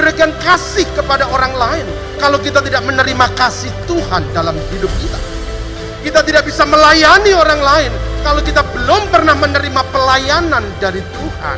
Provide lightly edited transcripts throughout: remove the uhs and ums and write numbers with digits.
memberikan kasih kepada orang lain kalau kita tidak menerima kasih Tuhan dalam hidup kita. Kita tidak bisa melayani orang lain kalau kita belum pernah menerima pelayanan dari Tuhan.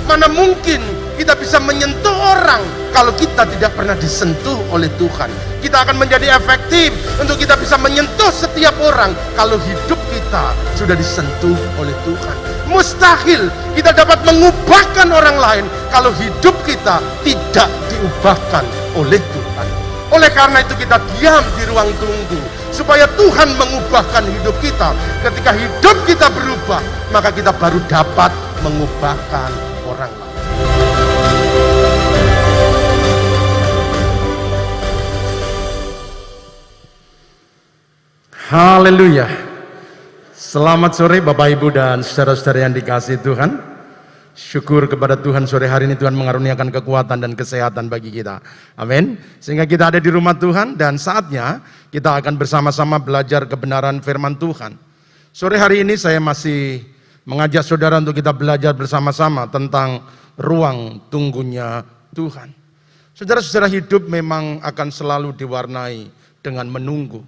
Mana mungkin kita bisa menyentuh orang kalau kita tidak pernah disentuh oleh Tuhan. Kita akan menjadi efektif untuk kita bisa menyentuh setiap orang kalau hidup kita sudah disentuh oleh Tuhan. Mustahil kita dapat mengubahkan orang lain kalau hidup kita tidak diubahkan oleh Tuhan. Oleh karena itu kita diam di ruang tunggu supaya Tuhan mengubahkan hidup kita. Ketika hidup kita berubah, maka kita baru dapat mengubahkan orang lain. Haleluya. Selamat sore Bapak Ibu dan saudara-saudara yang dikasihi Tuhan. Syukur kepada Tuhan sore hari ini Tuhan mengaruniakan kekuatan dan kesehatan bagi kita. Amin. Sehingga kita ada di rumah Tuhan dan saatnya kita akan bersama-sama belajar kebenaran firman Tuhan. Sore hari ini saya masih mengajak saudara untuk kita belajar bersama-sama tentang ruang tunggunya Tuhan. Saudara-saudara, hidup memang akan selalu diwarnai dengan menunggu.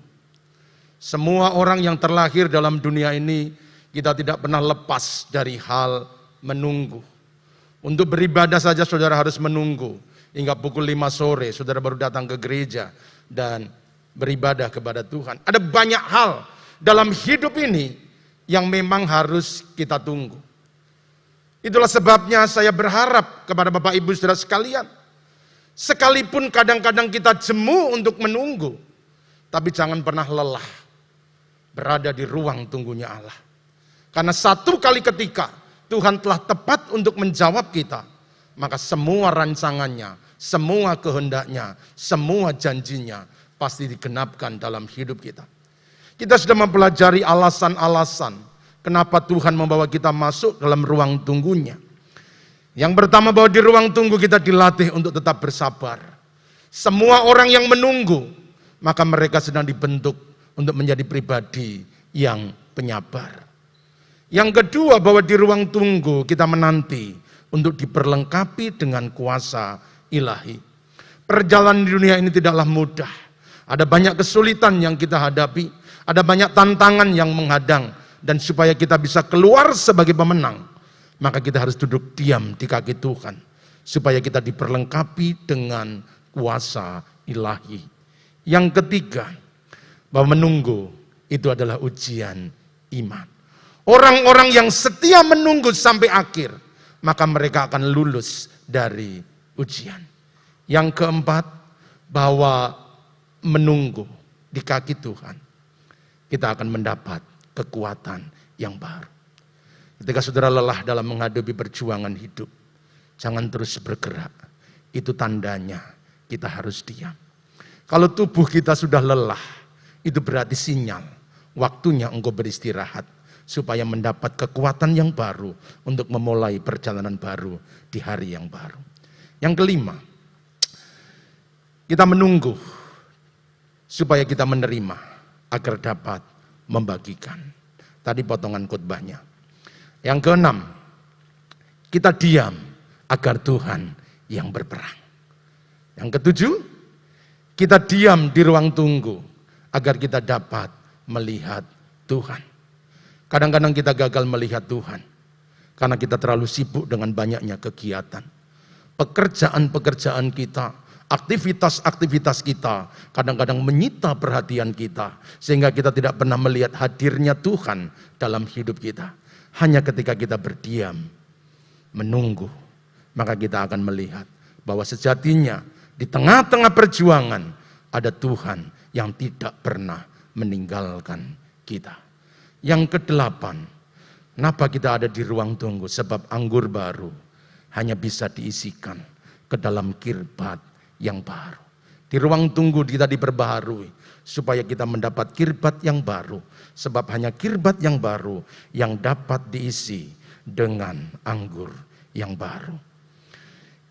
Semua orang yang terlahir dalam dunia ini kita tidak pernah lepas dari hal menunggu. Untuk beribadah saja saudara harus menunggu hingga pukul 5 sore saudara baru datang ke gereja dan beribadah kepada Tuhan. Ada banyak hal dalam hidup ini yang memang harus kita tunggu. Itulah sebabnya saya berharap kepada Bapak Ibu saudara sekalian, sekalipun kadang-kadang kita jemu untuk menunggu, tapi jangan pernah lelah berada di ruang tunggunya Allah. Karena satu kali ketika Tuhan telah tepat untuk menjawab kita, maka semua rancangannya, semua kehendaknya, semua janjinya pasti digenapkan dalam hidup kita. Kita sudah mempelajari alasan-alasan kenapa Tuhan membawa kita masuk dalam ruang tunggunya. Yang pertama, bahwa di ruang tunggu kita dilatih untuk tetap bersabar. Semua orang yang menunggu, maka mereka sedang dibentuk untuk menjadi pribadi yang penyabar. Yang kedua, bahwa di ruang tunggu kita menanti untuk diperlengkapi dengan kuasa ilahi. Perjalanan di dunia ini tidaklah mudah. Ada banyak kesulitan yang kita hadapi, ada banyak tantangan yang menghadang, dan supaya kita bisa keluar sebagai pemenang, maka kita harus duduk diam di kaki Tuhan, supaya kita diperlengkapi dengan kuasa ilahi. Yang ketiga, bahwa menunggu itu adalah ujian iman. Orang-orang yang setia menunggu sampai akhir, maka mereka akan lulus dari ujian. Yang keempat, bahwa menunggu di kaki Tuhan, kita akan mendapat kekuatan yang baru. Ketika saudara lelah dalam menghadapi perjuangan hidup, jangan terus bergerak. Itu tandanya kita harus diam. Kalau tubuh kita sudah lelah, itu berarti sinyal waktunya engkau beristirahat, supaya mendapat kekuatan yang baru untuk memulai perjalanan baru di hari yang baru. Yang kelima, kita menunggu supaya kita menerima agar dapat membagikan. Tadi potongan khotbahnya. Yang keenam, kita diam agar Tuhan yang berperang. Yang ketujuh, kita diam di ruang tunggu agar kita dapat melihat Tuhan. Kadang-kadang kita gagal melihat Tuhan karena kita terlalu sibuk dengan banyaknya kegiatan. Pekerjaan-pekerjaan kita, aktivitas-aktivitas kita kadang-kadang menyita perhatian kita, sehingga kita tidak pernah melihat hadirnya Tuhan dalam hidup kita. Hanya ketika kita berdiam, menunggu, maka kita akan melihat bahwa sejatinya di tengah-tengah perjuangan ada Tuhan yang tidak pernah meninggalkan kita. Yang kedelapan, kenapa kita ada di ruang tunggu? Sebab anggur baru hanya bisa diisikan ke dalam kirbat yang baru. Di ruang tunggu kita diperbaharui supaya kita mendapat kirbat yang baru. Sebab hanya kirbat yang baru yang dapat diisi dengan anggur yang baru.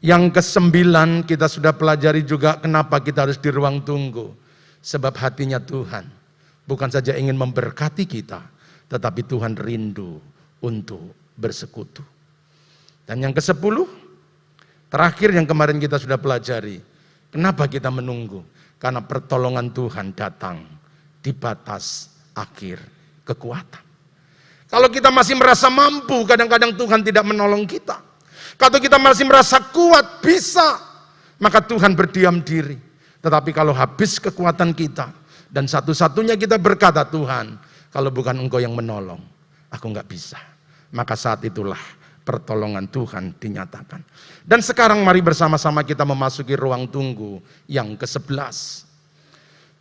Yang kesembilan, kita sudah pelajari juga kenapa kita harus di ruang tunggu. Sebab hatinya Tuhan bukan saja ingin memberkati kita, tetapi Tuhan rindu untuk bersekutu. Dan yang ke-10, Terakhir yang kemarin kita sudah pelajari, kenapa kita menunggu? Karena pertolongan Tuhan datang di batas akhir kekuatan. Kalau kita masih merasa mampu, kadang-kadang Tuhan tidak menolong kita. Kalau kita masih merasa kuat, bisa, maka Tuhan berdiam diri. Tetapi kalau habis kekuatan kita, dan satu-satunya kita berkata, Tuhan, kalau bukan Engkau yang menolong, aku nggak bisa. Maka saat itulah pertolongan Tuhan dinyatakan. Dan sekarang mari bersama-sama kita memasuki ruang tunggu yang ke-11.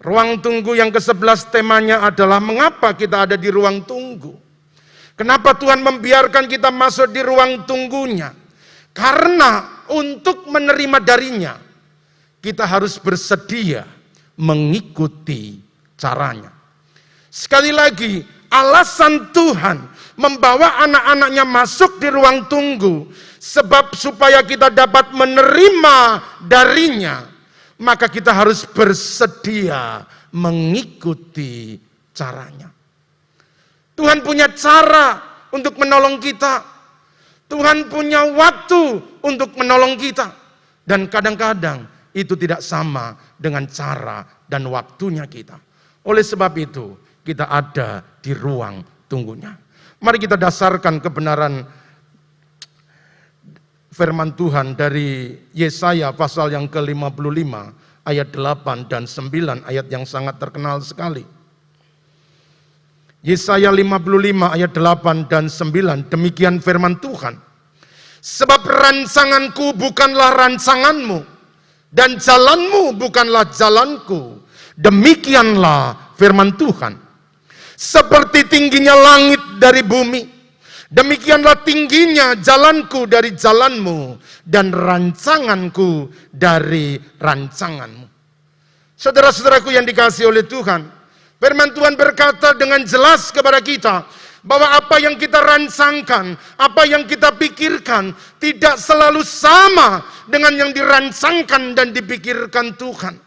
Ruang tunggu yang ke-11 temanya adalah mengapa kita ada di ruang tunggu. Kenapa Tuhan membiarkan kita masuk di ruang tunggunya? Karena untuk menerima darinya, kita harus bersedia mengikuti caranya. Sekali lagi, alasan Tuhan membawa anak-anaknya masuk di ruang tunggu, sebab supaya kita dapat menerima darinya, maka kita harus bersedia mengikuti caranya. Tuhan punya cara untuk menolong kita. Tuhan punya waktu untuk menolong kita. Dan kadang-kadang itu tidak sama dengan cara dan waktunya kita. Oleh sebab itu, kita ada di ruang tunggunya. Mari kita dasarkan kebenaran firman Tuhan dari Yesaya pasal yang ke-55 ayat 8 dan 9, ayat yang sangat terkenal sekali. Yesaya 55 ayat 8 dan 9, demikian firman Tuhan. Sebab rancanganku bukanlah rancanganmu, dan jalanmu bukanlah jalanku. Demikianlah firman Tuhan. Seperti tingginya langit dari bumi, demikianlah tingginya jalanku dari jalanmu, dan rancanganku dari rancanganmu. Saudara-saudaraku yang dikasihi oleh Tuhan, firman Tuhan berkata dengan jelas kepada kita, bahwa apa yang kita rancangkan, apa yang kita pikirkan, tidak selalu sama dengan yang dirancangkan dan dipikirkan Tuhan.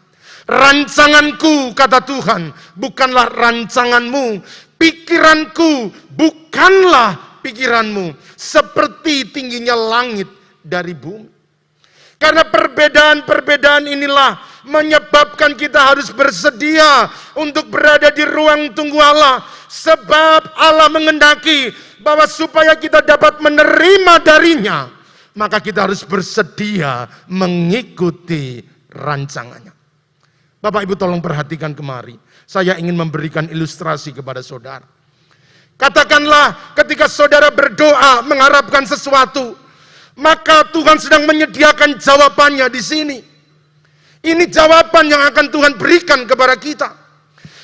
Rancanganku, kata Tuhan, bukanlah rancanganmu. Pikiranku bukanlah pikiranmu. Seperti tingginya langit dari bumi. Karena perbedaan-perbedaan inilah menyebabkan kita harus bersedia untuk berada di ruang tunggu Allah. Sebab Allah mengendaki bahwa supaya kita dapat menerima darinya, maka kita harus bersedia mengikuti rancangannya. Bapak Ibu tolong perhatikan kemari. Saya ingin memberikan ilustrasi kepada saudara. Katakanlah ketika saudara berdoa mengharapkan sesuatu, maka Tuhan sedang menyediakan jawabannya di sini. Ini jawaban yang akan Tuhan berikan kepada kita.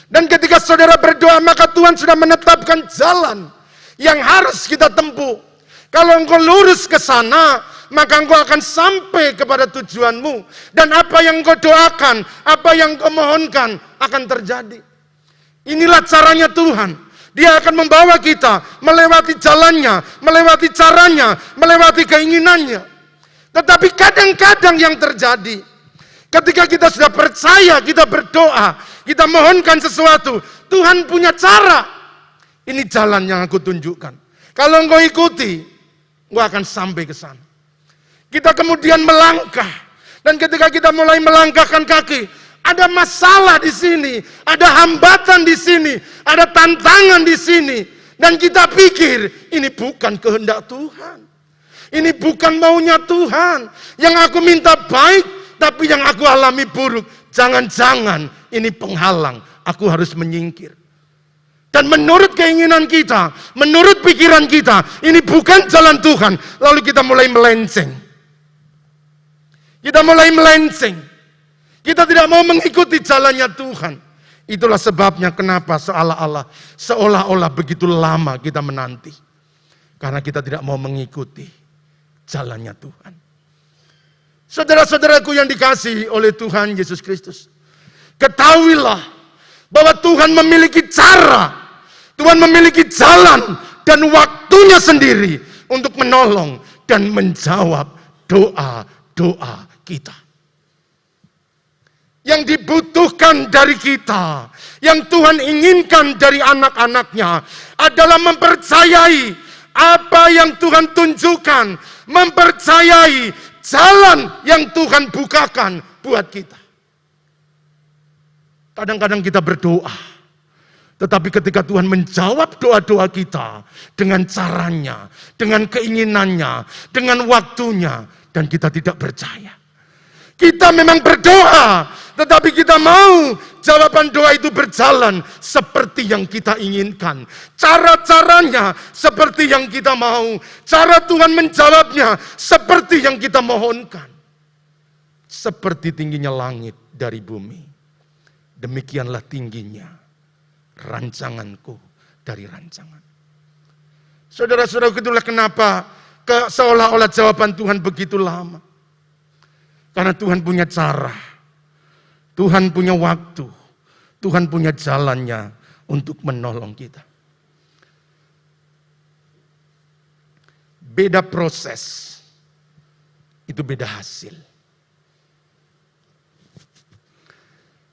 Dan ketika saudara berdoa, maka Tuhan sudah menetapkan jalan yang harus kita tempuh. Kalau engkau lurus ke sana, maka engkau akan sampai kepada tujuanmu. Dan apa yang engkau doakan, apa yang engkau mohonkan akan terjadi. Inilah caranya Tuhan. Dia akan membawa kita melewati jalannya, melewati caranya, melewati keinginannya. Tetapi kadang-kadang yang terjadi, ketika kita sudah percaya, kita berdoa, kita mohonkan sesuatu, Tuhan punya cara. Ini jalan yang aku tunjukkan. Kalau engkau ikuti, engkau akan sampai ke sana. Kita kemudian melangkah. Dan ketika kita mulai melangkahkan kaki, ada masalah di sini, ada hambatan di sini, ada tantangan di sini. Dan kita pikir, ini bukan kehendak Tuhan. Ini bukan maunya Tuhan. Yang aku minta baik, tapi yang aku alami buruk. Jangan-jangan ini penghalang, aku harus menyingkir. Dan menurut keinginan kita, menurut pikiran kita, ini bukan jalan Tuhan. Lalu kita mulai melenceng. Kita mulai melenceng. Kita tidak mau mengikuti jalannya Tuhan. Itulah sebabnya kenapa seolah-olah begitu lama kita menanti. Karena kita tidak mau mengikuti jalannya Tuhan. Saudara-saudaraku yang dikasihi oleh Tuhan Yesus Kristus, ketahuilah bahwa Tuhan memiliki cara, Tuhan memiliki jalan dan waktunya sendiri untuk menolong dan menjawab doa-doa kita. Yang dibutuhkan dari kita, yang Tuhan inginkan dari anak-anaknya adalah mempercayai apa yang Tuhan tunjukkan, mempercayai jalan yang Tuhan bukakan buat kita. Kadang-kadang kita berdoa, tetapi ketika Tuhan menjawab doa-doa kita dengan caranya, dengan keinginannya, dengan waktunya, dan kita tidak percaya. Kita memang berdoa, tetapi kita mau jawaban doa itu berjalan seperti yang kita inginkan. Cara-caranya seperti yang kita mau. Cara Tuhan menjawabnya seperti yang kita mohonkan. Seperti tingginya langit dari bumi, demikianlah tingginya rancanganku dari rancangan. Saudara-saudara, itulah kenapa seolah-olah jawaban Tuhan begitu lama. Karena Tuhan punya cara, Tuhan punya waktu, Tuhan punya jalannya untuk menolong kita. Beda proses, itu beda hasil.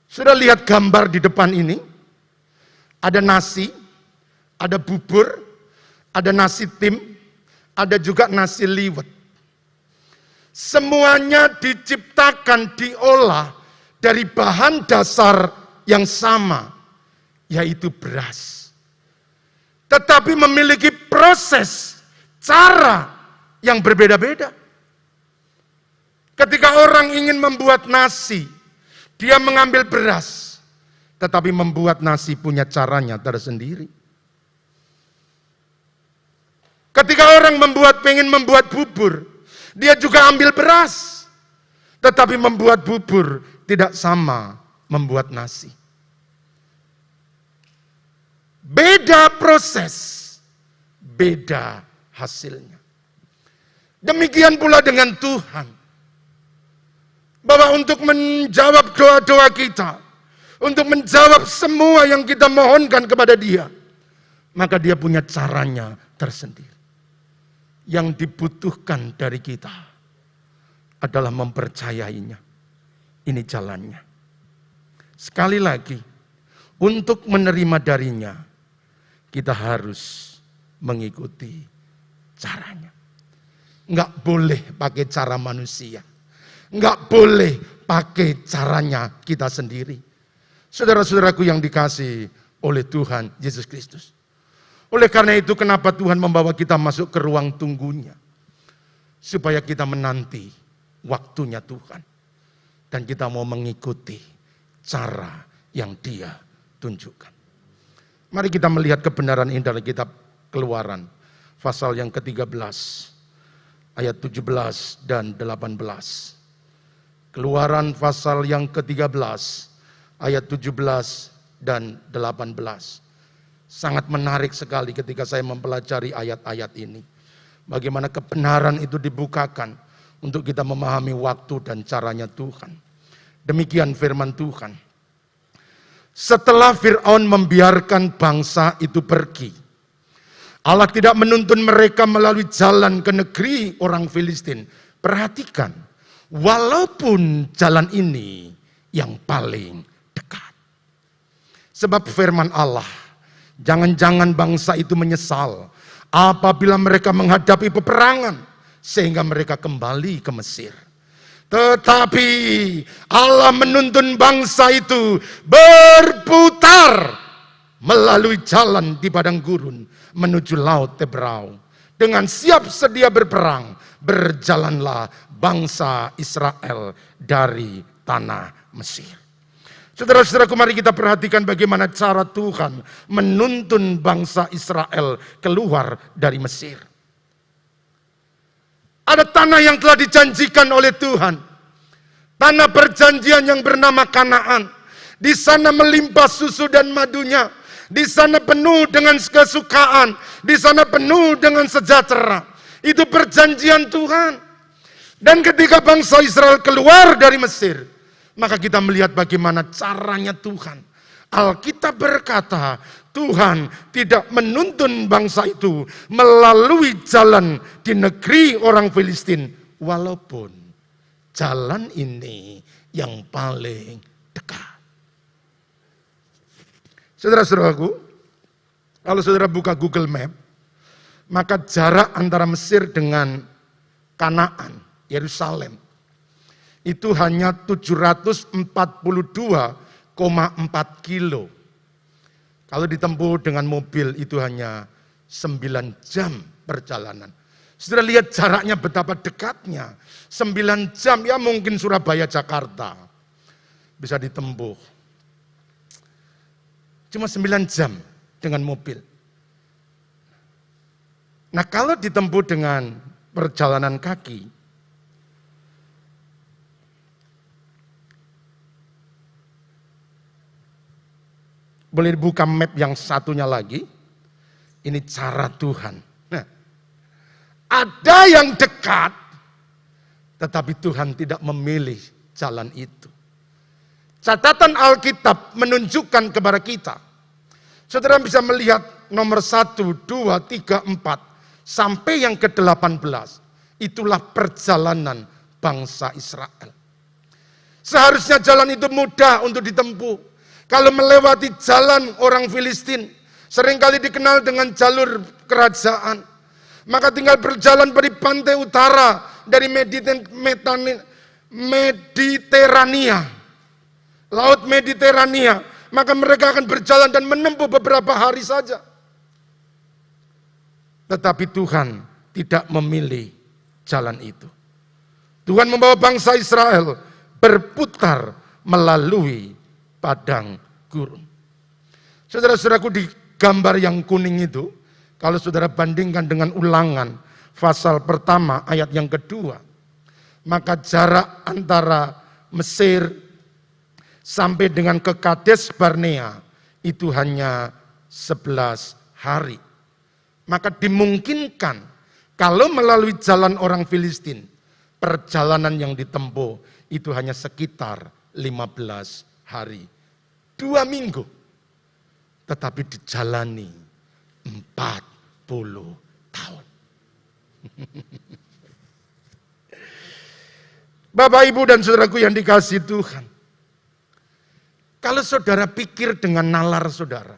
Sudah lihat gambar di depan ini? Ada nasi, ada bubur, ada nasi tim, ada juga nasi liwet. Semuanya diciptakan, diolah dari bahan dasar yang sama, yaitu beras. Tetapi memiliki proses, cara yang berbeda-beda. Ketika orang ingin membuat nasi, dia mengambil beras, tetapi membuat nasi punya caranya tersendiri. Ketika orang pengen membuat bubur, dia juga ambil beras, tetapi membuat bubur tidak sama membuat nasi. Beda proses, beda hasilnya. Demikian pula dengan Tuhan. Bahwa untuk menjawab doa-doa kita, untuk menjawab semua yang kita mohonkan kepada Dia, maka Dia punya caranya tersendiri. Yang dibutuhkan dari kita adalah mempercayainya. Ini jalannya. Sekali lagi, untuk menerima darinya, kita harus mengikuti caranya. Enggak boleh pakai cara manusia. Enggak boleh pakai caranya kita sendiri. Saudara-saudaraku yang dikasihi oleh Tuhan Yesus Kristus. Oleh karena itu kenapa Tuhan membawa kita masuk ke ruang tunggunya. Supaya kita menanti waktunya Tuhan. Dan kita mau mengikuti cara yang Dia tunjukkan. Mari kita melihat kebenaran ini dalam kitab Keluaran. Pasal yang ke-13. Ayat 17 dan 18. Keluaran pasal yang ke-13. Ayat 17 dan 18. Sangat menarik sekali ketika saya mempelajari ayat-ayat ini. Bagaimana kebenaran itu dibukakan untuk kita memahami waktu dan caranya Tuhan. Demikian firman Tuhan. Setelah Fir'aun membiarkan bangsa itu pergi, Allah tidak menuntun mereka melalui jalan ke negeri orang Filistin. Perhatikan, walaupun jalan ini yang paling dekat. Sebab firman Allah, jangan-jangan bangsa itu menyesal apabila mereka menghadapi peperangan sehingga mereka kembali ke Mesir. Tetapi Allah menuntun bangsa itu berputar melalui jalan di padang gurun menuju laut Tebrau. Dengan siap sedia berperang, berjalanlah bangsa Israel dari tanah Mesir. Saudara-saudaraku, mari kita perhatikan bagaimana cara Tuhan menuntun bangsa Israel keluar dari Mesir. Ada tanah yang telah dijanjikan oleh Tuhan. Tanah perjanjian yang bernama Kanaan. Di sana melimpah susu dan madunya. Di sana penuh dengan kesukaan. Di sana penuh dengan sejahtera. Itu perjanjian Tuhan. Dan ketika bangsa Israel keluar dari Mesir, maka kita melihat bagaimana caranya Tuhan. Alkitab berkata, Tuhan tidak menuntun bangsa itu melalui jalan di negeri orang Filistin. Walaupun jalan ini yang paling dekat. Saudara-saudaraku, kalau saudara buka Google Map, maka jarak antara Mesir dengan Kanaan Yerusalem. Itu hanya 742,4 kilo. Kalau ditempuh dengan mobil itu hanya 9 jam perjalanan. Sudah lihat jaraknya betapa dekatnya. 9 jam, ya mungkin Surabaya, Jakarta bisa ditempuh. Cuma 9 jam dengan mobil. Nah kalau ditempuh dengan perjalanan kaki, boleh buka map yang satunya lagi. Ini cara Tuhan. Nah, ada yang dekat, tetapi Tuhan tidak memilih jalan itu. Catatan Alkitab menunjukkan kepada kita. Saudara bisa melihat nomor 1, 2, 3, 4, sampai yang ke-18. Itulah perjalanan bangsa Israel. Seharusnya jalan itu mudah untuk ditempuh. Kalau melewati jalan orang Filistin, seringkali dikenal dengan jalur kerajaan. Maka tinggal berjalan dari pantai utara, dari Mediterania, Laut Mediterania. Maka mereka akan berjalan dan menempuh beberapa hari saja. Tetapi Tuhan tidak memilih jalan itu. Tuhan membawa bangsa Israel berputar melalui padang gurun. Saudara-saudaraku, di gambar yang kuning itu, kalau saudara bandingkan dengan Ulangan pasal pertama ayat yang kedua, maka jarak antara Mesir sampai dengan ke Kades Barnea itu hanya 11 hari. Maka dimungkinkan kalau melalui jalan orang Filistin, perjalanan yang ditempuh itu hanya sekitar 15 hari, 2 minggu, tetapi dijalani 40 tahun. Bapak, Ibu, dan saudaraku yang dikasihi Tuhan, kalau saudara pikir dengan nalar saudara,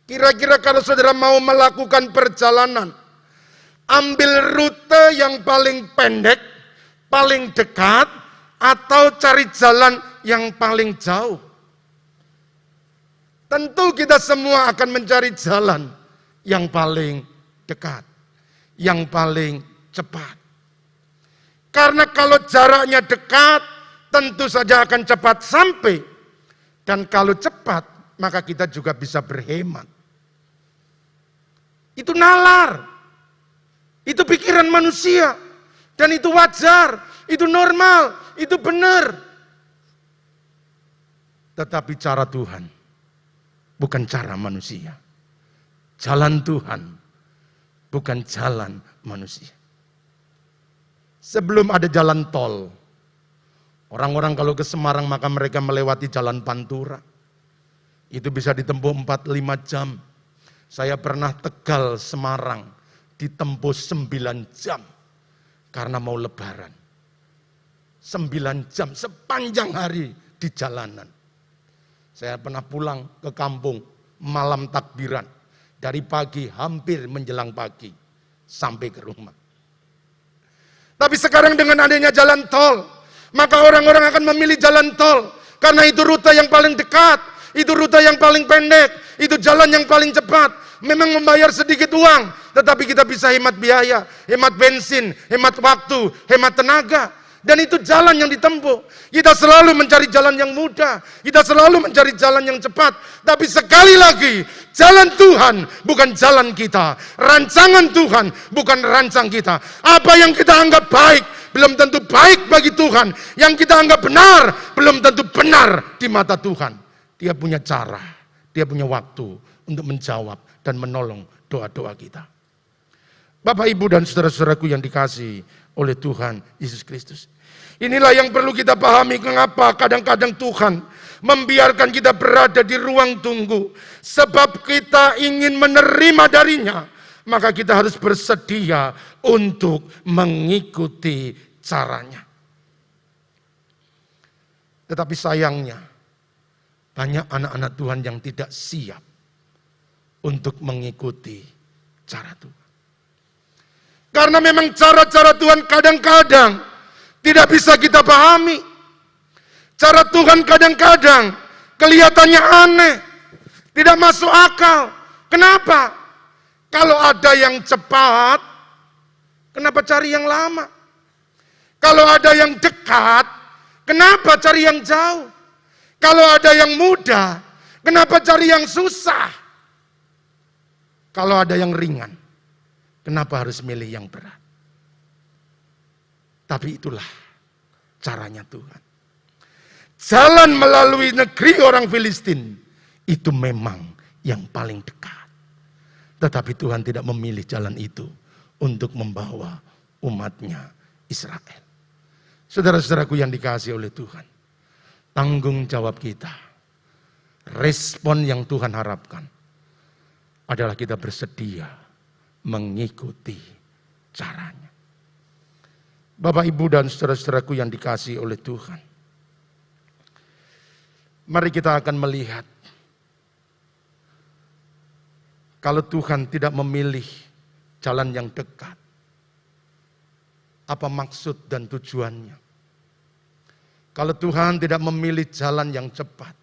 kira-kira kalau saudara mau melakukan perjalanan, ambil rute yang paling pendek, paling dekat, atau cari jalan yang paling jauh. Tentu kita semua akan mencari jalan yang paling dekat, yang paling cepat. Karena kalau jaraknya dekat, tentu saja akan cepat sampai. Dan kalau cepat, maka kita juga bisa berhemat. Itu nalar. Itu pikiran manusia. Dan itu wajar, itu normal, itu benar. Tetapi cara Tuhan bukan cara manusia. Jalan Tuhan bukan jalan manusia. Sebelum ada jalan tol, orang-orang kalau ke Semarang maka mereka melewati jalan Pantura. Itu bisa ditempuh 4-5 jam. Saya pernah Tegal Semarang ditempuh 9 jam. Karena mau lebaran. 9 jam sepanjang hari di jalanan. Saya pernah pulang ke kampung malam takbiran. Dari pagi hampir menjelang pagi sampai ke rumah. Tapi sekarang dengan adanya jalan tol, maka orang-orang akan memilih jalan tol. Karena itu rute yang paling dekat, itu rute yang paling pendek, itu jalan yang paling cepat. Memang membayar sedikit uang, tetapi kita bisa hemat biaya, hemat bensin, hemat waktu, hemat tenaga. Dan itu jalan yang ditempuh. Kita selalu mencari jalan yang mudah, kita selalu mencari jalan yang cepat. Tapi sekali lagi, jalan Tuhan bukan jalan kita. Rancangan Tuhan bukan rancang kita. Apa yang kita anggap baik, belum tentu baik bagi Tuhan. Yang kita anggap benar, belum tentu benar di mata Tuhan. Dia punya cara, dia punya waktu untuk menjawab dan menolong doa-doa kita. Bapak, Ibu, dan saudara-saudaraku yang dikasihi oleh Tuhan Yesus Kristus. Inilah yang perlu kita pahami, mengapa kadang-kadang Tuhan membiarkan kita berada di ruang tunggu. Sebab kita ingin menerima darinya, maka kita harus bersedia untuk mengikuti caranya. Tetapi sayangnya, banyak anak-anak Tuhan yang tidak siap untuk mengikuti cara Tuhan. Karena memang cara-cara Tuhan kadang-kadang tidak bisa kita pahami. Cara Tuhan kadang-kadang kelihatannya aneh, tidak masuk akal. Kenapa? Kalau ada yang cepat, kenapa cari yang lama? Kalau ada yang dekat, kenapa cari yang jauh? Kalau ada yang mudah, kenapa cari yang susah? Kalau ada yang ringan, kenapa harus milih yang berat? Tapi itulah caranya Tuhan. Jalan melalui negeri orang Filistin itu memang yang paling dekat. Tetapi Tuhan tidak memilih jalan itu untuk membawa umatnya Israel. Saudara-saudaraku yang dikasihi oleh Tuhan, tanggung jawab kita, respon yang Tuhan harapkan adalah kita bersedia mengikuti caranya. Bapak, Ibu, dan saudara-saudaraku yang dikasihi oleh Tuhan, mari kita akan melihat kalau Tuhan tidak memilih jalan yang dekat, apa maksud dan tujuannya? Kalau Tuhan tidak memilih jalan yang cepat,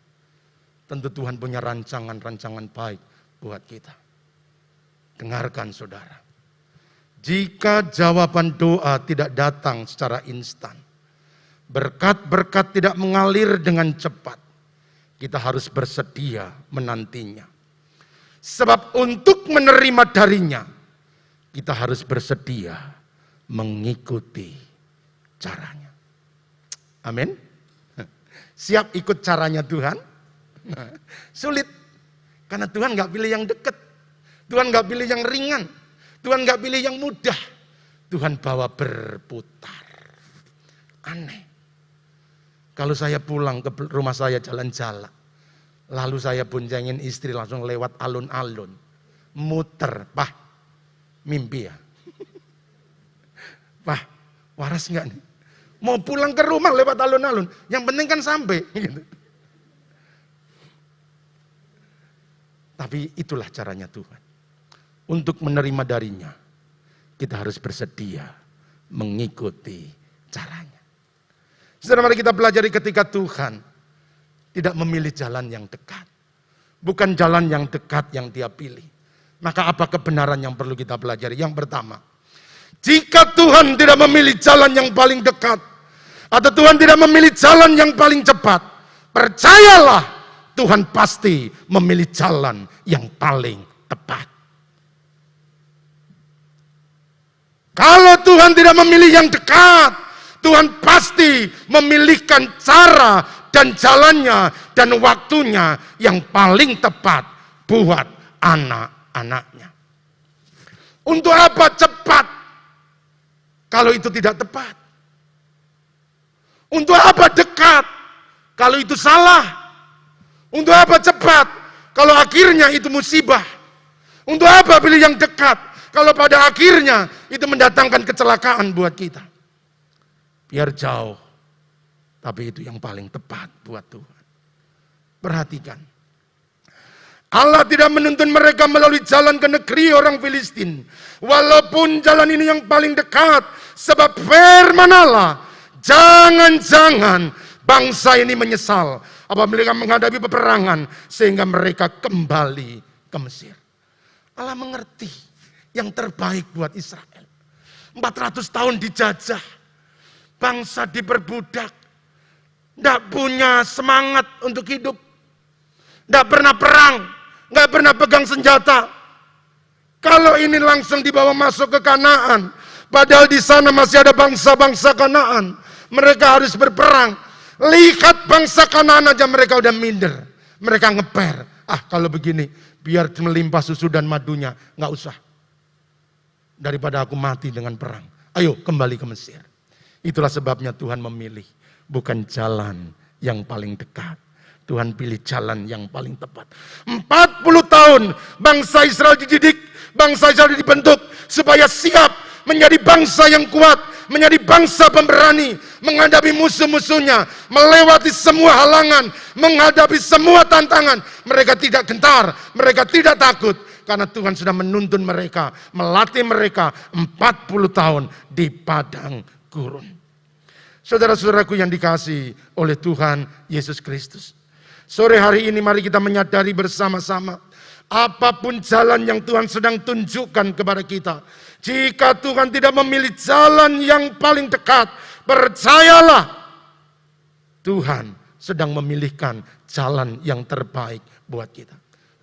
tentu Tuhan punya rancangan-rancangan baik buat kita. Dengarkan saudara, jika jawaban doa tidak datang secara instan, berkat-berkat tidak mengalir dengan cepat, kita harus bersedia menantinya. Sebab untuk menerima darinya, kita harus bersedia mengikuti caranya. Amin. Siap ikut caranya Tuhan? Sulit. Karena Tuhan gak pilih yang dekat. Tuhan gak pilih yang ringan. Tuhan gak pilih yang mudah. Tuhan bawa berputar. Aneh. Kalau saya pulang ke rumah saya jalan-jalan, lalu saya boncengin istri langsung lewat alun-alun, muter, Pak, mimpi ya? Pak, waras enggak nih? Mau pulang ke rumah lewat alun-alun, yang penting kan sampai. Gitu. Tapi itulah caranya Tuhan. Untuk menerima darinya, kita harus bersedia mengikuti caranya. Saudara, mari kita pelajari ketika Tuhan tidak memilih jalan yang dekat. Bukan jalan yang dekat yang dia pilih. Maka apa kebenaran yang perlu kita pelajari? Yang pertama, jika Tuhan tidak memilih jalan yang paling dekat, atau Tuhan tidak memilih jalan yang paling cepat, percayalah Tuhan pasti memilih jalan yang paling tepat. Kalau Tuhan tidak memilih yang dekat, Tuhan pasti memilihkan cara dan jalannya dan waktunya yang paling tepat buat anak-anaknya. Untuk apa cepat kalau itu tidak tepat? Untuk apa dekat kalau itu salah? Untuk apa cepat kalau akhirnya itu musibah? Untuk apa pilih yang dekat kalau pada akhirnya itu mendatangkan kecelakaan buat kita? Biar jauh, tapi itu yang paling tepat buat Tuhan. Perhatikan. Allah tidak menuntun mereka melalui jalan ke negeri orang Filistin. Walaupun jalan ini yang paling dekat. Sebab firman Allah, jangan-jangan bangsa ini menyesal apabila menghadapi peperangan sehingga mereka kembali ke Mesir. Allah mengerti yang terbaik buat Israel. 400 tahun dijajah. Bangsa diperbudak, tidak punya semangat untuk hidup, tidak pernah perang, tidak pernah pegang senjata. Kalau ini langsung dibawa masuk ke Kanaan, padahal di sana masih ada bangsa-bangsa Kanaan, mereka harus berperang. Lihat bangsa Kanaan aja mereka udah minder, mereka ngeper. Kalau begini, biar melimpah susu dan madunya, nggak usah. Daripada aku mati dengan perang, ayo kembali ke Mesir. Itulah sebabnya Tuhan memilih bukan jalan yang paling dekat. Tuhan pilih jalan yang paling tepat. 40 tahun bangsa Israel dididik, bangsa Israel dibentuk supaya siap menjadi bangsa yang kuat, menjadi bangsa pemberani, menghadapi musuh-musuhnya, melewati semua halangan, menghadapi semua tantangan. Mereka tidak gentar, mereka tidak takut. Karena Tuhan sudah menuntun mereka, melatih mereka 40 tahun di padang gurun. Saudara-saudaraku yang dikasihi oleh Tuhan Yesus Kristus. Sore hari ini mari kita menyadari bersama-sama. Apapun jalan yang Tuhan sedang tunjukkan kepada kita. Jika Tuhan tidak memilih jalan yang paling dekat, percayalah Tuhan sedang memilihkan jalan yang terbaik buat kita.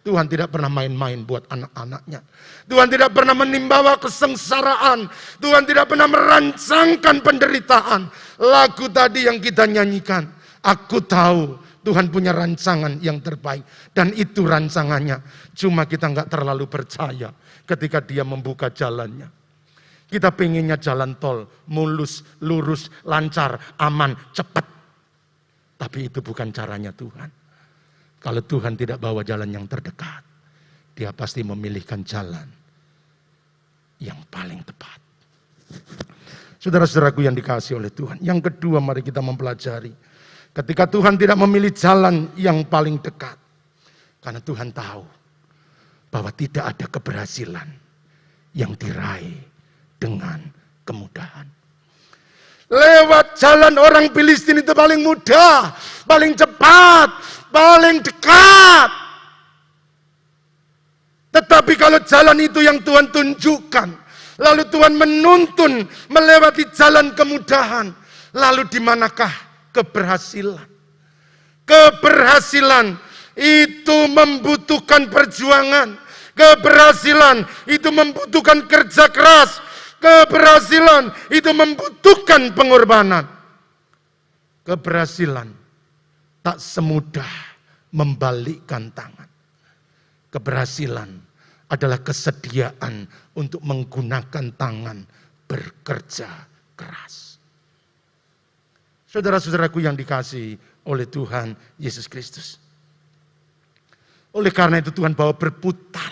Tuhan tidak pernah main-main buat anak-anaknya. Tuhan tidak pernah menimbawa kesengsaraan. Tuhan tidak pernah merancangkan penderitaan. Lagu tadi yang kita nyanyikan, aku tahu Tuhan punya rancangan yang terbaik. Dan itu rancangannya. Cuma kita nggak terlalu percaya ketika dia membuka jalannya. Kita pengennya jalan tol, mulus, lurus, lancar, aman, cepat. Tapi itu bukan caranya Tuhan. Kalau Tuhan tidak bawa jalan yang terdekat, dia pasti memilihkan jalan yang paling tepat. Saudara-saudaraku yang dikasihi oleh Tuhan. Yang kedua mari kita mempelajari. Ketika Tuhan tidak memilih jalan yang paling dekat. Karena Tuhan tahu bahwa tidak ada keberhasilan yang diraih dengan kemudahan. Lewat jalan orang Filistin itu paling mudah, paling cepat, paling dekat. Tetapi kalau jalan itu yang Tuhan tunjukkan, lalu Tuhan menuntun melewati jalan kemudahan, lalu di manakah keberhasilan? Keberhasilan itu membutuhkan perjuangan. Keberhasilan itu membutuhkan kerja keras. Keberhasilan itu membutuhkan pengorbanan. Keberhasilan tak semudah membalikkan tangan. Keberhasilan adalah kesediaan untuk menggunakan tangan bekerja keras. Saudara-saudaraku yang dikasihi oleh Tuhan Yesus Kristus. Oleh karena itu Tuhan bawa berputar.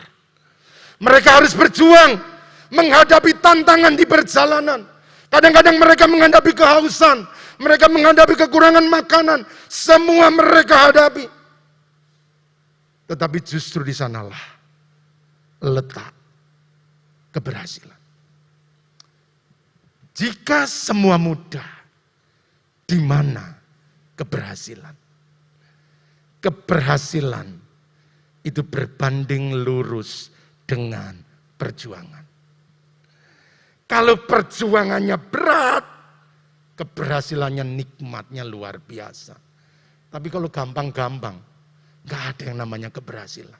Mereka harus berjuang menghadapi tantangan di perjalanan. Kadang-kadang mereka menghadapi kehausan. Mereka menghadapi kekurangan makanan. Semua mereka hadapi. Tetapi justru di sanalah letak keberhasilan. Jika semua mudah, di mana keberhasilan? Keberhasilan itu berbanding lurus dengan perjuangan. Kalau perjuangannya berat, keberhasilannya nikmatnya luar biasa. Tapi kalau gampang-gampang, gak ada yang namanya keberhasilan.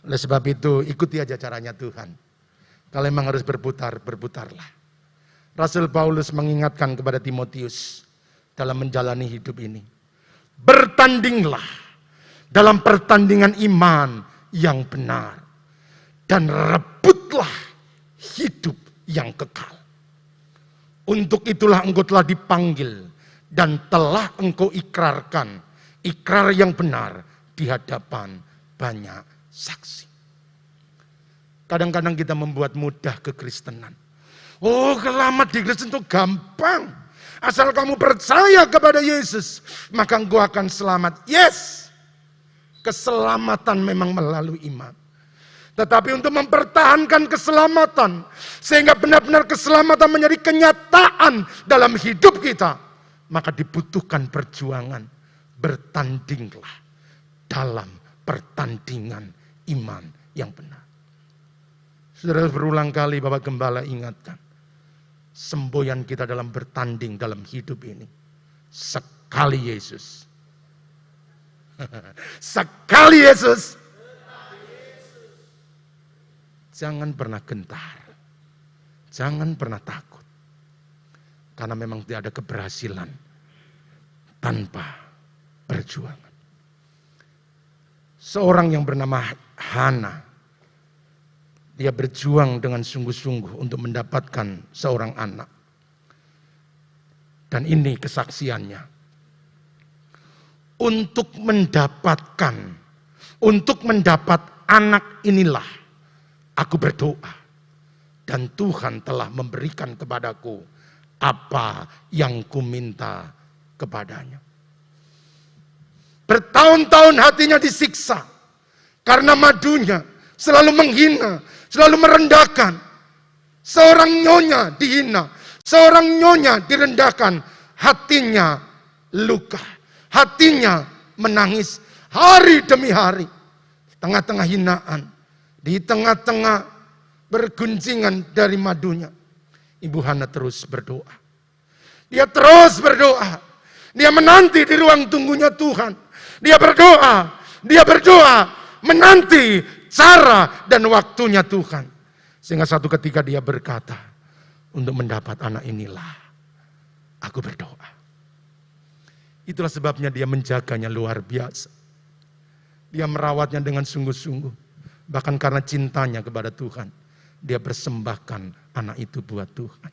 Oleh sebab itu, ikuti aja caranya Tuhan. Kalau memang harus berputar, berputarlah. Rasul Paulus mengingatkan kepada Timotius dalam menjalani hidup ini. Bertandinglah dalam pertandingan iman yang benar. Dan rebutlah hidup yang kekal. Untuk itulah engkau telah dipanggil dan telah engkau ikrarkan ikrar yang benar di hadapan banyak saksi. Kadang-kadang kita membuat mudah kekristenan. Oh, selamat di Kristen itu gampang. Asal kamu percaya kepada Yesus, maka engkau akan selamat. Yes, keselamatan memang melalui iman. Tetapi untuk mempertahankan keselamatan, sehingga benar-benar keselamatan menjadi kenyataan dalam hidup kita, maka dibutuhkan perjuangan. Bertandinglah dalam pertandingan iman yang benar. Saudara, berulang kali Bapak Gembala ingatkan, semboyan kita dalam bertanding dalam hidup ini, sekali Yesus. Sekali Yesus. Jangan pernah gentar. Jangan pernah takut. Karena memang tidak ada keberhasilan tanpa perjuangan. Seorang yang bernama Hana, dia berjuang dengan sungguh-sungguh untuk mendapatkan seorang anak. Dan ini kesaksiannya. Untuk mendapat anak inilah aku berdoa dan Tuhan telah memberikan kepadaku apa yang kuminta kepadanya. Bertahun-tahun hatinya disiksa karena madunya selalu menghina, selalu merendahkan. Seorang nyonya dihina, seorang nyonya direndahkan hatinya luka, hatinya menangis hari demi hari. Di tengah-tengah hinaan, di tengah-tengah berguncingan dari madunya, Ibu Hana terus berdoa. Dia terus berdoa. Dia menanti di ruang tunggunya Tuhan. Dia berdoa, menanti cara dan waktunya Tuhan. Sehingga satu ketika dia berkata, untuk mendapat anak inilah aku berdoa. Itulah sebabnya dia menjaganya luar biasa. Dia merawatnya dengan sungguh-sungguh. Bahkan karena cintanya kepada Tuhan, dia persembahkan anak itu buat Tuhan.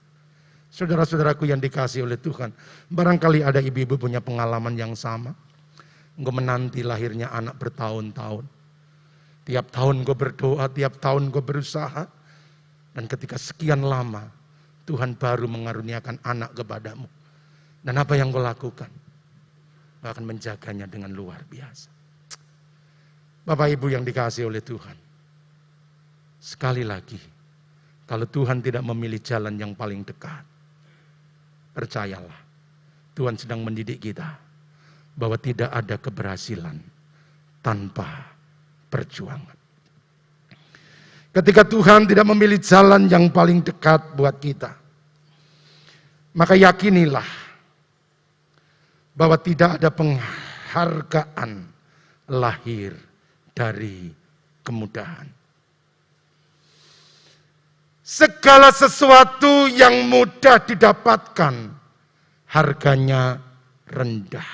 Saudara-saudaraku yang dikasihi oleh Tuhan, barangkali ada ibu-ibu punya pengalaman yang sama. Engkau menanti lahirnya anak bertahun-tahun. Tiap tahun engkau berdoa, tiap tahun engkau berusaha. Dan ketika sekian lama, Tuhan baru mengaruniakan anak kepadamu. Dan apa yang engkau lakukan? Engkau akan menjaganya dengan luar biasa. Bapak Ibu yang dikasihi oleh Tuhan, sekali lagi, kalau Tuhan tidak memilih jalan yang paling dekat, percayalah, Tuhan sedang mendidik kita bahwa tidak ada keberhasilan tanpa perjuangan. Ketika Tuhan tidak memilih jalan yang paling dekat buat kita, maka yakinilah bahwa tidak ada penghargaan lahir dari kemudahan. Segala sesuatu yang mudah didapatkan, harganya rendah.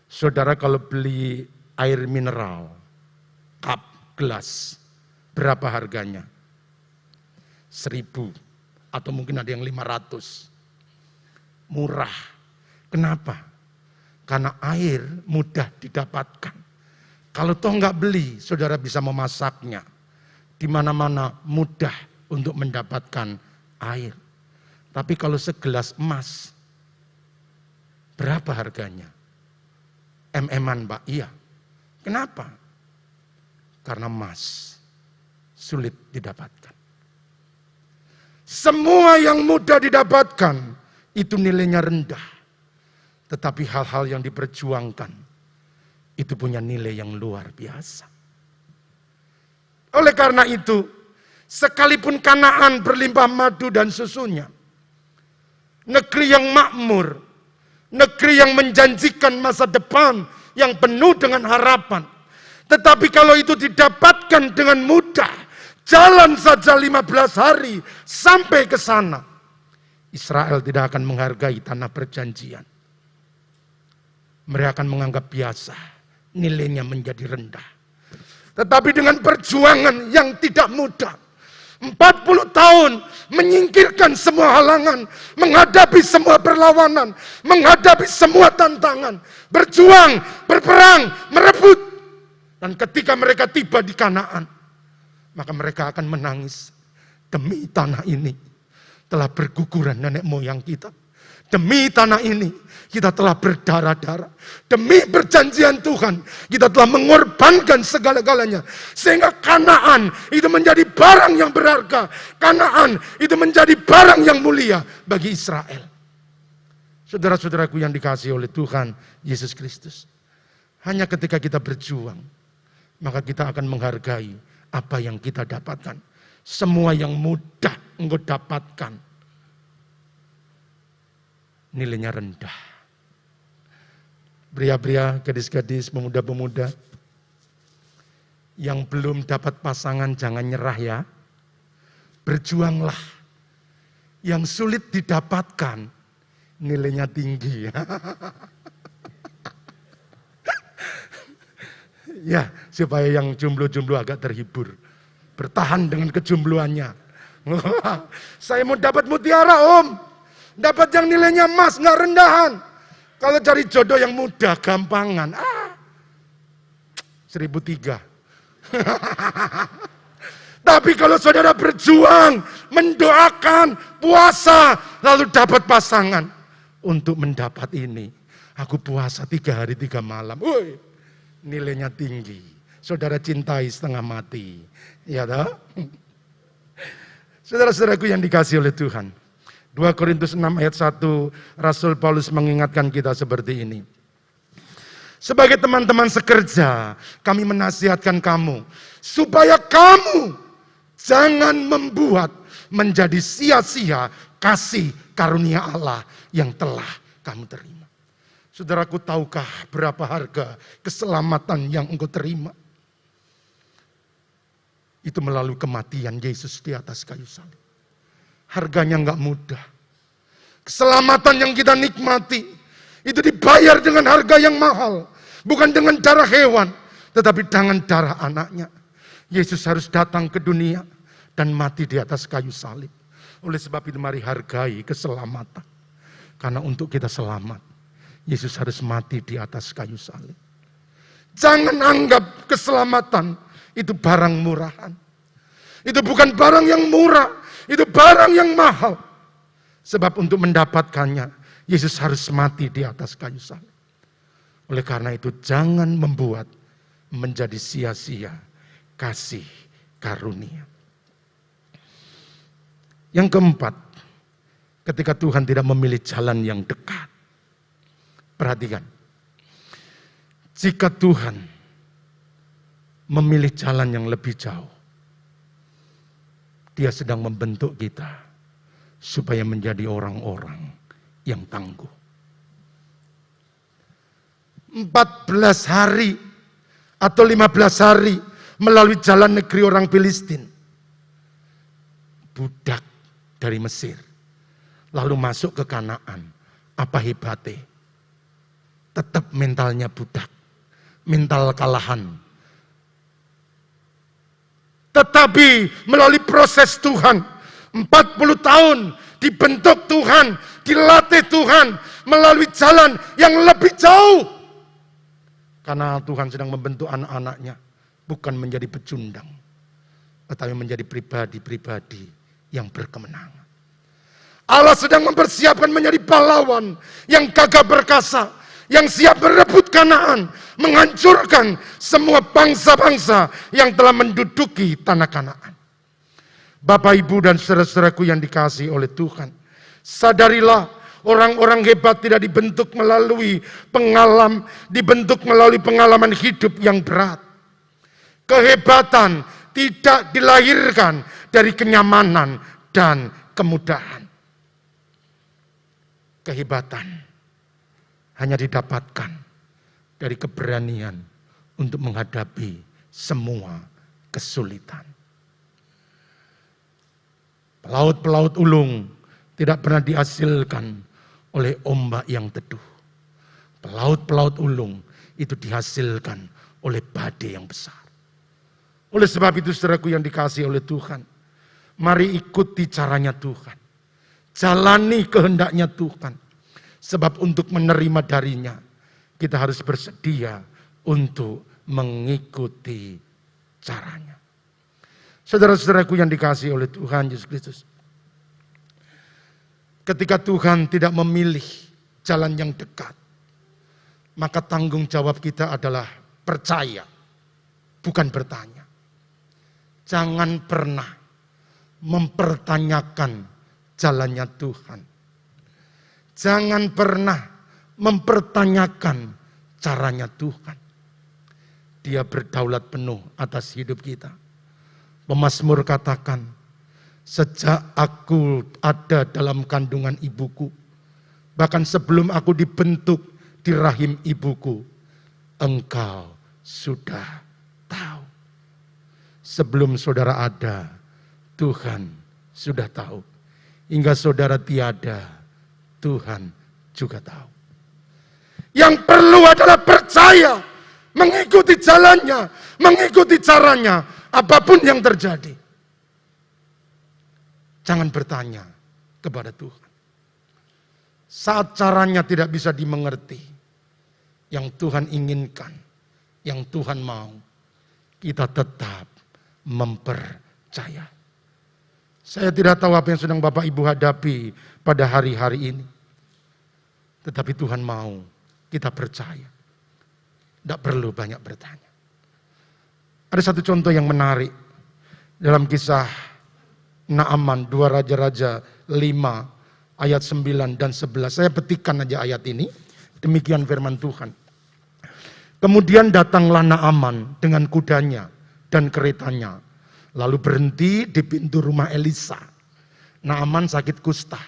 Saudara kalau beli air mineral, cup, gelas, berapa harganya? 1.000 atau mungkin ada yang 500. Murah. Kenapa? Karena air mudah didapatkan. Kalau toh nggak beli, saudara bisa memasaknya. Di mana-mana mudah untuk mendapatkan air. Tapi kalau segelas emas, berapa harganya? MM-an, Pak? Iya. Kenapa? Karena emas sulit didapatkan. Semua yang mudah didapatkan, itu nilainya rendah. Tetapi hal-hal yang diperjuangkan, itu punya nilai yang luar biasa. Oleh karena itu, sekalipun Kanaan berlimpah madu dan susunya, negeri yang makmur, negeri yang menjanjikan masa depan yang penuh dengan harapan, tetapi kalau itu didapatkan dengan mudah, jalan saja 15 hari sampai ke sana, Israel tidak akan menghargai tanah perjanjian. Mereka akan menganggap biasa, nilainya menjadi rendah. Tetapi dengan perjuangan yang tidak mudah, 40 tahun menyingkirkan semua halangan, menghadapi semua perlawanan, menghadapi semua tantangan, berjuang, berperang, merebut. Dan ketika mereka tiba di Kanaan, maka mereka akan menangis. Demi tanah ini telah berguguran nenek moyang kita. Demi tanah ini kita telah berdarah-darah. Demi perjanjian Tuhan kita telah mengorbankan segala-galanya. Sehingga Kanaan itu menjadi barang yang berharga. Kanaan itu menjadi barang yang mulia bagi Israel. Saudara-saudaraku yang dikasihi oleh Tuhan Yesus Kristus. Hanya ketika kita berjuang, maka kita akan menghargai apa yang kita dapatkan. Semua yang mudah engkau dapatkan, nilainya rendah. Pria-pria, gadis-gadis, pemuda-pemuda yang belum dapat pasangan, jangan nyerah ya. Berjuanglah. Yang sulit didapatkan, nilainya tinggi. Ya, supaya yang jomblo-jomblo agak terhibur. Bertahan dengan kejombloannya. Saya mau dapat mutiara, Om. Dapat yang nilainya emas, nggak rendahan. Kalau cari jodoh yang mudah, gampangan. 1.003. Tapi kalau saudara berjuang, mendoakan, puasa, lalu dapat pasangan. Untuk mendapat ini, aku puasa 3 hari 3 malam. Woi, nilainya tinggi. Saudara cintai setengah mati. Ya toh? Saudara-saudaraku yang dikasihi oleh Tuhan. 2 Korintus 6 ayat 1, Rasul Paulus mengingatkan kita seperti ini. Sebagai teman-teman sekerja, kami menasihatkan kamu, supaya kamu jangan membuat menjadi sia-sia kasih karunia Allah yang telah kamu terima. Saudaraku, tahukah berapa harga keselamatan yang engkau terima? Itu melalui kematian Yesus di atas kayu salib. Harganya enggak mudah. Keselamatan yang kita nikmati, itu dibayar dengan harga yang mahal. Bukan dengan darah hewan, tetapi dengan darah anaknya. Yesus harus datang ke dunia dan mati di atas kayu salib. Oleh sebab itu mari hargai keselamatan. Karena untuk kita selamat, Yesus harus mati di atas kayu salib. Jangan anggap keselamatan itu barang murahan. Itu bukan barang yang murah, itu barang yang mahal. Sebab untuk mendapatkannya, Yesus harus mati di atas kayu salib. Oleh karena itu jangan membuat menjadi sia-sia kasih karunia. Yang keempat, ketika Tuhan tidak memilih jalan yang dekat. Perhatikan, jika Tuhan memilih jalan yang lebih jauh, Dia sedang membentuk kita supaya menjadi orang-orang yang tangguh. 14 hari atau 15 hari melalui jalan negeri orang Filistin. Budak dari Mesir. Lalu masuk ke Kanaan. Apa hebatnya? Tetap mentalnya budak. Mental kalahan. Tetapi melalui proses Tuhan. 40 tahun dibentuk Tuhan. Dilatih Tuhan. Melalui jalan yang lebih jauh. Karena Tuhan sedang membentuk anak-anaknya. Bukan menjadi pecundang. Tetapi menjadi pribadi-pribadi yang berkemenangan. Allah sedang mempersiapkan menjadi pahlawan. Yang gagah perkasa. Yang siap merebut Kanaan. Menghancurkan semua bangsa-bangsa yang telah menduduki tanah Kanaan. Bapak, Ibu, dan saudara-saudaraku yang dikasihi oleh Tuhan. Sadarilah. Orang-orang hebat tidak dibentuk melalui pengalaman hidup yang berat. Kehebatan tidak dilahirkan dari kenyamanan dan kemudahan. Kehebatan hanya didapatkan dari keberanian untuk menghadapi semua kesulitan. Pelaut-pelaut ulung tidak pernah dihasilkan oleh ombak yang teduh. Pelaut-pelaut ulung itu dihasilkan oleh badai yang besar. Oleh sebab itu saudaraku yang dikasihi oleh Tuhan, mari ikuti caranya Tuhan. Jalani kehendaknya Tuhan. Sebab untuk menerima darinya, kita harus bersedia untuk mengikuti caranya. Saudara-saudaraku yang dikasihi oleh Tuhan Yesus Kristus. Ketika Tuhan tidak memilih jalan yang dekat, maka tanggung jawab kita adalah percaya, bukan bertanya. Jangan pernah mempertanyakan jalannya Tuhan. Jangan pernah mempertanyakan caranya Tuhan. Dia berdaulat penuh atas hidup kita. Pemazmur katakan, sejak aku ada dalam kandungan ibuku, bahkan sebelum aku dibentuk di rahim ibuku, Engkau sudah tahu. Sebelum saudara ada, Tuhan sudah tahu. Hingga saudara tiada, Tuhan juga tahu. Yang perlu adalah percaya, mengikuti jalannya, mengikuti caranya, apapun yang terjadi. Jangan bertanya kepada Tuhan. Saat caranya tidak bisa dimengerti, yang Tuhan inginkan, yang Tuhan mau, kita tetap mempercaya. Saya tidak tahu apa yang sedang Bapak Ibu hadapi pada hari-hari ini. Tetapi Tuhan mau kita percaya. Tidak perlu banyak bertanya. Ada satu contoh yang menarik dalam kisah Naaman, 2 Raja-Raja 5 ayat 9 dan 11. Saya petikan aja ayat ini. Demikian firman Tuhan. Kemudian datanglah Naaman dengan kudanya dan keretanya. Lalu berhenti di pintu rumah Elisa. Naaman sakit kusta.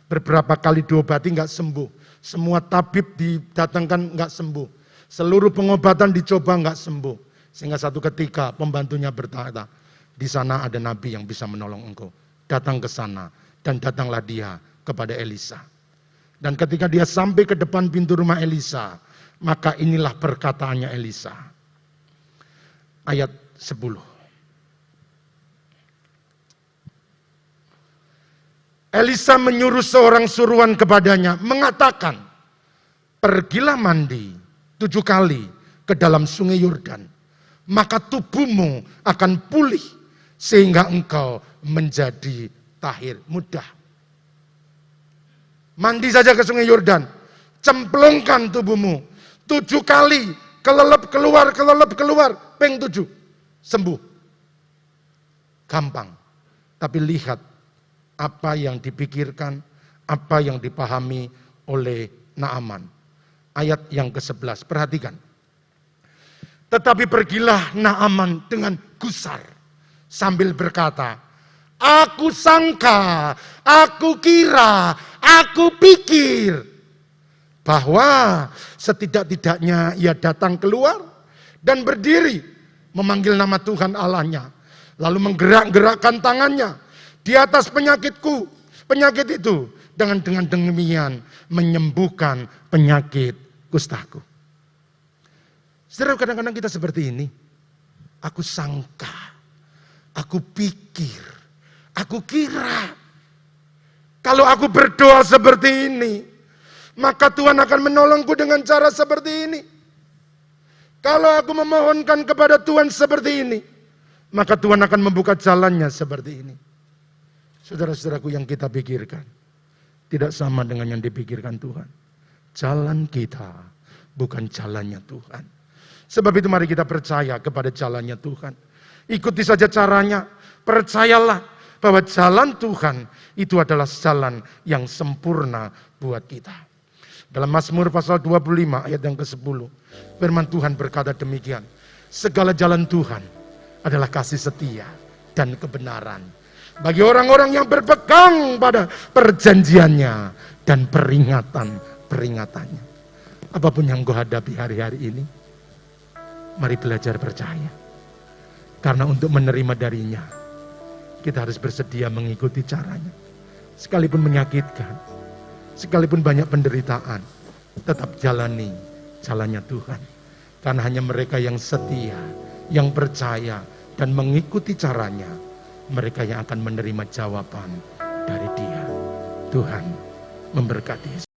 Beberapa kali diobati nggak sembuh. Semua tabib didatangkan nggak sembuh. Seluruh pengobatan dicoba nggak sembuh. Sehingga satu ketika pembantunya berkata, di sana ada nabi yang bisa menolong engkau. Datang ke sana. Dan datanglah dia kepada Elisa. Dan ketika dia sampai ke depan pintu rumah Elisa, maka inilah perkataannya Elisa. Ayat 10. Elisa menyuruh seorang suruhan kepadanya, mengatakan, pergilah mandi 7 kali ke dalam sungai Yordan, maka tubuhmu akan pulih, sehingga engkau menjadi tahir. Mudah. Mandi saja ke sungai Yordan, cemplungkan tubuhmu 7 kali, kelelep keluar, peng 7, sembuh. Gampang. Tapi lihat apa yang dipikirkan, apa yang dipahami oleh Naaman. Ayat yang ke-11, perhatikan. Tetapi pergilah Naaman dengan gusar sambil berkata, aku sangka, aku kira, aku pikir bahwa setidak-tidaknya ia datang keluar dan berdiri memanggil nama Tuhan Allahnya. Lalu menggerak-gerakkan tangannya di atas penyakitku, penyakit itu. Dengan demikian menyembuhkan penyakit kustaku. Saudara, kadang-kadang kita seperti ini. Aku sangka, aku pikir, aku kira. Kalau aku berdoa seperti ini, maka Tuhan akan menolongku dengan cara seperti ini. Kalau aku memohonkan kepada Tuhan seperti ini, maka Tuhan akan membuka jalannya seperti ini. Saudara-saudaraku, yang kita pikirkan tidak sama dengan yang dipikirkan Tuhan. Jalan kita bukan jalannya Tuhan. Sebab itu mari kita percaya kepada jalannya Tuhan. Ikuti saja caranya. Percayalah bahwa jalan Tuhan itu adalah jalan yang sempurna buat kita. Dalam Mazmur pasal 25 ayat yang ke-10. Firman Tuhan berkata demikian. Segala jalan Tuhan adalah kasih setia dan kebenaran. Bagi orang-orang yang berpegang pada perjanjiannya dan peringatan-peringatannya. Apapun yang kau hadapi hari-hari ini, mari belajar percaya. Karena untuk menerima darinya, kita harus bersedia mengikuti caranya. Sekalipun menyakitkan, sekalipun banyak penderitaan, tetap jalani jalannya Tuhan. Karena hanya mereka yang setia, yang percaya, dan mengikuti caranya, mereka yang akan menerima jawaban dari Dia. Tuhan memberkati.